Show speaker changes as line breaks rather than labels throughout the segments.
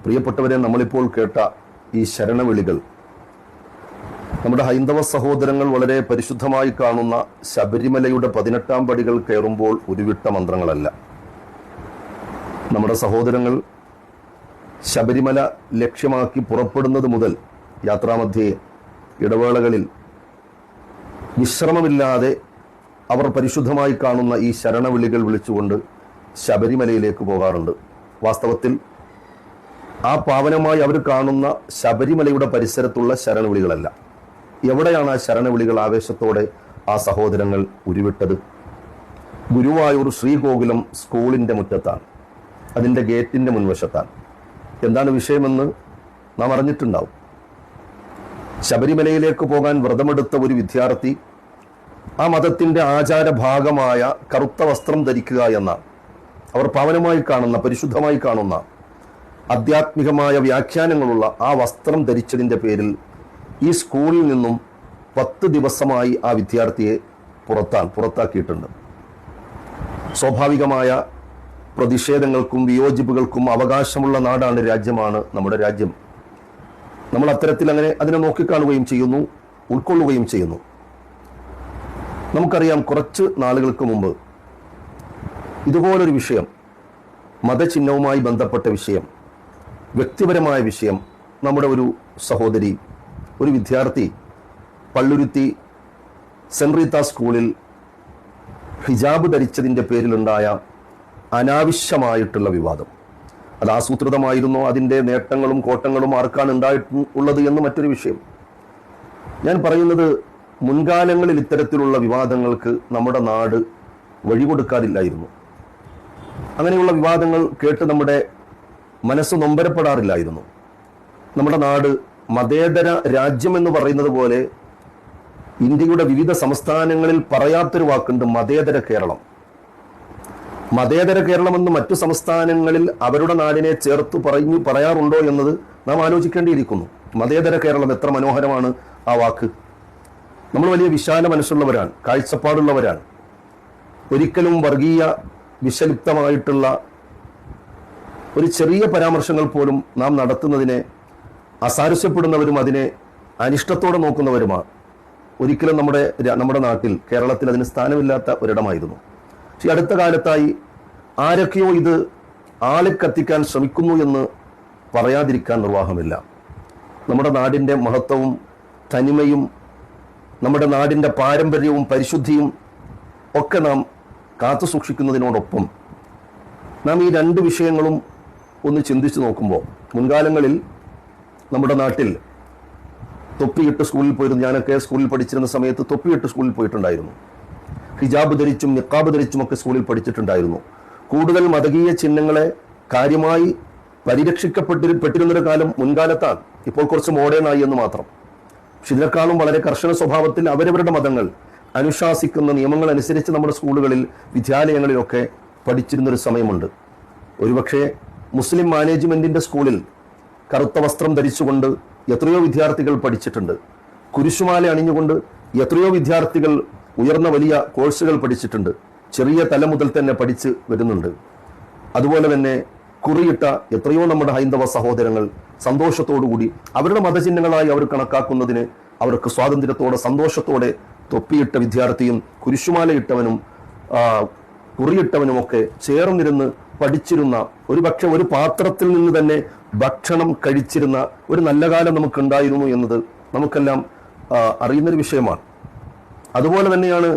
പ്രിയപ്പെട്ടവരെ, നമ്മളിപ്പോൾ കേട്ട ഈ ശരണവിളികൾ നമ്മുടെ ഹൈന്ദവ സഹോദരങ്ങൾ വളരെ പരിശുദ്ധമായി കാണുന്ന ശബരിമലയുടെ 18 പടികൾ കയറുമ്പോൾ ഉരുവിട്ട മന്ത്രങ്ങളല്ല. നമ്മുടെ സഹോദരങ്ങൾ ശബരിമല ലക്ഷ്യമാക്കി പുറപ്പെടുന്നത് മുതൽ യാത്രാമധ്യേ ഇടവേളകളിൽ വിശ്രമമില്ലാതെ അവർ പരിശുദ്ധമായി കാണുന്ന ഈ ശരണവിളികൾ വിളിച്ചുകൊണ്ട് ശബരിമലയിലേക്ക് പോകാറുണ്ട്. വാസ്തവത്തിൽ ആ പാവനമായി അവർ കാണുന്ന ശബരിമലയുടെ പരിസരത്തുള്ള ശരണവിളികളല്ല. എവിടെയാണ് ആ ശരണവിളികൾ ആവേശത്തോടെ ആ സഹോദരങ്ങൾ ഉരുവിട്ടത്? ഗുരുവായൂർ ശ്രീകോകുലം സ്കൂളിൻ്റെ മുറ്റത്താണ്, അതിൻ്റെ ഗേറ്റിൻ്റെ മുൻവശത്താണ്. എന്താണ് വിഷയമെന്ന് നാം അറിഞ്ഞിട്ടുണ്ടാവും. ശബരിമലയിലേക്ക് പോകാൻ വ്രതമെടുത്ത ഒരു വിദ്യാർത്ഥി ആ മതത്തിൻ്റെ ആചാരഭാഗമായ കറുത്ത വസ്ത്രം ധരിക്കുക എന്നാണ്. അവർ പാവനമായി കാണുന്ന, പരിശുദ്ധമായി കാണുന്ന, ആധ്യാത്മികമായ വ്യാഖ്യാനങ്ങളുള്ള ആ വസ്ത്രം ധരിച്ചതിൻ്റെ പേരിൽ ഈ സ്കൂളിൽ നിന്നും 10 ദിവസമായി ആ വിദ്യാർത്ഥിയെ പുറത്താക്കിയിട്ടുണ്ട്. സ്വാഭാവികമായ പ്രതിഷേധങ്ങൾക്കും വിയോജിപ്പുകൾക്കും അവകാശമുള്ള നാടാണ്, രാജ്യമാണ് നമ്മുടെ രാജ്യം. നമ്മൾ അത്തരത്തിൽ അതിനെ നോക്കിക്കാണുകയും ചെയ്യുന്നു, ഉൾക്കൊള്ളുകയും ചെയ്യുന്നു. നമുക്കറിയാം, കുറച്ച് നാളുകൾക്ക് മുമ്പ് ഇതുപോലൊരു വിഷയം, മതചിഹ്നവുമായി ബന്ധപ്പെട്ട വിഷയം, വ്യക്തിപരമായ വിഷയം, നമ്മുടെ ഒരു സഹോദരി, ഒരു വിദ്യാർത്ഥി പള്ളുരുത്തി സെന്റ് റീത്ത സ്കൂളിൽ ഹിജാബ് ധരിച്ചതിൻ്റെ പേരിലുണ്ടായ അനാവശ്യമായിട്ടുള്ള വിവാദം, അത് ആസൂത്രിതമായിരുന്നോ, അതിൻ്റെ നേട്ടങ്ങളും കോട്ടങ്ങളും ആർക്കാണ് ഉണ്ടായിട്ടുള്ളത് എന്ന് മറ്റൊരു വിഷയം. ഞാൻ പറയുന്നത്, മുൻകാലങ്ങളിൽ ഇത്തരത്തിലുള്ള വിവാദങ്ങൾക്ക് നമ്മുടെ നാട് വഴികൊടുക്കാറില്ലായിരുന്നു. അങ്ങനെയുള്ള വിവാദങ്ങൾ കേട്ട് നമ്മുടെ മനസ്സ് നൊമ്പരപ്പെടാറില്ലായിരുന്നു. നമ്മുടെ നാട് മതേതര രാജ്യം എന്ന് പറയുന്നത് പോലെ ഇന്ത്യയുടെ വിവിധ സംസ്ഥാനങ്ങളിൽ പറയാത്തൊരു വാക്കുണ്ട്, മതേതര കേരളം. മതേതര കേരളം എന്ന് മറ്റു സംസ്ഥാനങ്ങളിൽ അവരുടെ നാടിനെ ചേർത്ത് പറയാറുണ്ടോ എന്നത് നാം ആലോചിക്കേണ്ടിയിരിക്കുന്നു. മതേതര കേരളം, എത്ര മനോഹരമാണ് ആ വാക്ക്. നമ്മൾ വലിയ വിശാല മനസ്സുള്ളവരാണ്, കാഴ്ചപ്പാടുള്ളവരാണ്. ഒരിക്കലും വർഗീയ വിഷലിപ്തമായിട്ടുള്ള ഒരു ചെറിയ പരാമർശങ്ങൾ പോലും നാം നടത്തുന്നതിനെ അസാരസ്യപ്പെടുന്നവരും അതിനെ അനിഷ്ടത്തോടെ നോക്കുന്നവരുമാണ്. ഒരിക്കലും നമ്മുടെ നാട്ടിൽ, കേരളത്തിൽ അതിന് സ്ഥാനമില്ലാത്ത ഒരിടമായിരുന്നു. പക്ഷെ അടുത്ത കാലത്തായി ആരൊക്കെയോ ഇത് ആളിക്കത്തിക്കാൻ ശ്രമിക്കുന്നു എന്ന് പറയാതിരിക്കാൻ നിർവാഹമില്ല. നമ്മുടെ നാടിൻ്റെ മഹത്വവും തനിമയും നമ്മുടെ നാടിൻ്റെ പാരമ്പര്യവും പരിശുദ്ധിയും ഒക്കെ നാം കാത്തു സൂക്ഷിക്കുന്നതിനോടൊപ്പം നാം ഈ 2 വിഷയങ്ങളും ഒന്ന് ചിന്തിച്ചു നോക്കുമ്പോൾ, മുൻകാലങ്ങളിൽ നമ്മുടെ നാട്ടിൽ തൊപ്പിയിട്ട് സ്കൂളിൽ പോയിരുന്നു. ഞാനൊക്കെ സ്കൂളിൽ പഠിച്ചിരുന്ന സമയത്ത് തൊപ്പിയിട്ട് സ്കൂളിൽ പോയിട്ടുണ്ടായിരുന്നു. ഹിജാബ് ധരിച്ചും നിക്കാബ് ധരിച്ചുമൊക്കെ സ്കൂളിൽ പഠിച്ചിട്ടുണ്ടായിരുന്നു. കൂടുതൽ മതകീയ ചിഹ്നങ്ങളെ കാര്യമായി പരിരക്ഷിക്കപ്പെട്ടിരുന്നൊരു കാലം മുൻകാലത്താണ്. ഇപ്പോൾ കുറച്ച് മോഡേണായി എന്ന് മാത്രം. പക്ഷെ ഇതിനേക്കാളും വളരെ കർശന സ്വഭാവത്തിൽ അവരവരുടെ മതങ്ങൾ അനുശാസിക്കുന്ന നിയമങ്ങൾ അനുസരിച്ച് നമ്മുടെ സ്കൂളുകളിൽ, വിദ്യാലയങ്ങളിലൊക്കെ പഠിച്ചിരുന്നൊരു സമയമുണ്ട്. ഒരുപക്ഷെ മുസ്ലിം മാനേജ്മെന്റിന്റെ സ്കൂളിൽ കറുത്ത വസ്ത്രം ധരിച്ചുകൊണ്ട് എത്രയോ വിദ്യാർത്ഥികൾ പഠിച്ചിട്ടുണ്ട്. കുരിശുമാല അണിഞ്ഞുകൊണ്ട് എത്രയോ വിദ്യാർത്ഥികൾ ഉയർന്ന വലിയ കോഴ്സുകൾ പഠിച്ചിട്ടുണ്ട്. ചെറിയ തല മുതൽ തന്നെ പഠിച്ച് വരുന്നുണ്ട്. അതുപോലെ തന്നെ കുറിയിട്ട എത്രയോ നമ്മുടെ ഹൈന്ദവ സഹോദരങ്ങൾ സന്തോഷത്തോടുകൂടി അവരുടെ മതചിഹ്നങ്ങളായി അവർ കണക്കാക്കുന്നതിന് അവർക്ക് സ്വാതന്ത്ര്യത്തോടെ, സന്തോഷത്തോടെ തൊപ്പിയിട്ട വിദ്യാർത്ഥിയും കുരിശുമാലയിട്ടവനും കുറിയിട്ടവനുമൊക്കെ ചേർന്നിരുന്ന് പഠിച്ചിരുന്ന, ഒരുപക്ഷെ ഒരു പാത്രത്തിൽ നിന്ന് തന്നെ ഭക്ഷണം കഴിച്ചിരുന്ന ഒരു നല്ല കാലം നമുക്കുണ്ടായിരുന്നു എന്നത് നമുക്കെല്ലാം അറിയുന്നൊരു വിഷയമാണ്. അതുപോലെ തന്നെയാണ്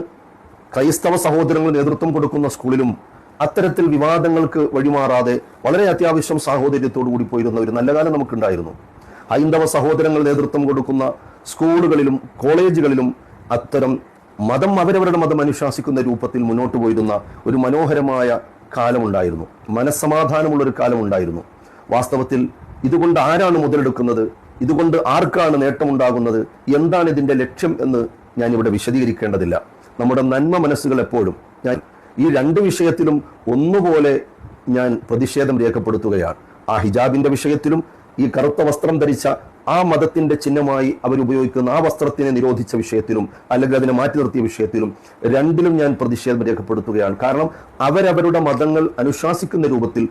ക്രൈസ്തവ സഹോദരങ്ങൾ നേതൃത്വം കൊടുക്കുന്ന സ്കൂളിലും അത്തരത്തിൽ വിവാദങ്ങൾക്ക് വഴിമാറാതെ വളരെ അത്യാവശ്യം സാഹോദര്യത്തോടു കൂടി പോയിരുന്ന ഒരു നല്ല കാലം നമുക്കുണ്ടായിരുന്നു. ഹൈന്ദവ സഹോദരങ്ങൾ നേതൃത്വം കൊടുക്കുന്ന സ്കൂളുകളിലും കോളേജുകളിലും അത്തരം അവരവരുടെ മതം അനുശാസിക്കുന്ന രൂപത്തിൽ മുന്നോട്ട് പോയിരുന്ന ഒരു മനോഹരമായ കാലമുണ്ടായിരുന്നു. മനസ്സമാധാനമുള്ളൊരു കാലമുണ്ടായിരുന്നു. വാസ്തവത്തിൽ ഇതുകൊണ്ട് ആരാണ് മുതലെടുക്കുന്നത്, ഇതുകൊണ്ട് ആർക്കാണ് നേട്ടമുണ്ടാകുന്നത്, എന്താണ് ഇതിൻ്റെ ലക്ഷ്യം എന്ന് ഞാനിവിടെ വിശദീകരിക്കേണ്ടതില്ല. നമ്മുടെ നന്മ മനസ്സുകൾ എപ്പോഴും, ഞാൻ ഈ 2 വിഷയത്തിലും ഒന്നുപോലെ ഞാൻ പ്രതിഷേധം രേഖപ്പെടുത്തുകയാണ്. ആ ഹിജാബിന്റെ വിഷയത്തിലും ഈ കറുത്ത വസ്ത്രം ധരിച്ച ആ മതത്തിന്റെ ചിഹ്നമായി അവരുപയോഗിക്കുന്ന ആ വസ്ത്രത്തിനെ നിരോധിച്ച വിഷയത്തിലും അല്ലെങ്കിൽ അതിനെ മാറ്റി നിർത്തിയ വിഷയത്തിലും രണ്ടിലും ഞാൻ പ്രതിഷേധം രേഖപ്പെടുത്തുകയാണ്. കാരണം അവരവരുടെ മതങ്ങൾ അനുശാസിക്കുന്ന രൂപത്തിൽ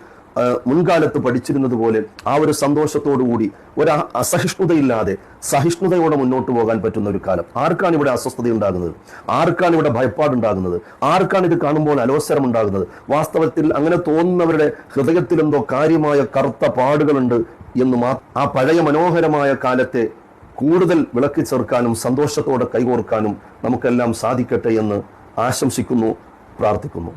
മുൻകാലത്ത് പഠിച്ചിരുന്നത് പോലെ ആ ഒരു സന്തോഷത്തോടുകൂടി ഒരു അസഹിഷ്ണുതയില്ലാതെ സഹിഷ്ണുതയോടെ മുന്നോട്ട് പോകാൻ പറ്റുന്ന ഒരു കാലം. ആർക്കാണ് ഇവിടെ അസ്വസ്ഥത ഉണ്ടാകുന്നത്? ആർക്കാണ് ഇവിടെ ഭയപ്പാടുണ്ടാകുന്നത്? ആർക്കാണ് ഇത് കാണുമ്പോൾ അലോസരം ഉണ്ടാകുന്നത്? വാസ്തവത്തിൽ അങ്ങനെ തോന്നുന്നവരുടെ ഹൃദയത്തിൽ എന്തോ കാര്യമായ കറുത്ത പാടുകളുണ്ട് എന്ന് ആ പഴയ മനോഹരമായ കാലത്തെ കൂടുതൽ വിളക്കി ചേർക്കാനും സന്തോഷത്തോടെ കൈകോർക്കാനും നമുക്കെല്ലാം സാധിക്കട്ടെ എന്ന് ആശംസിക്കുന്നു, പ്രാർത്ഥിക്കുന്നു.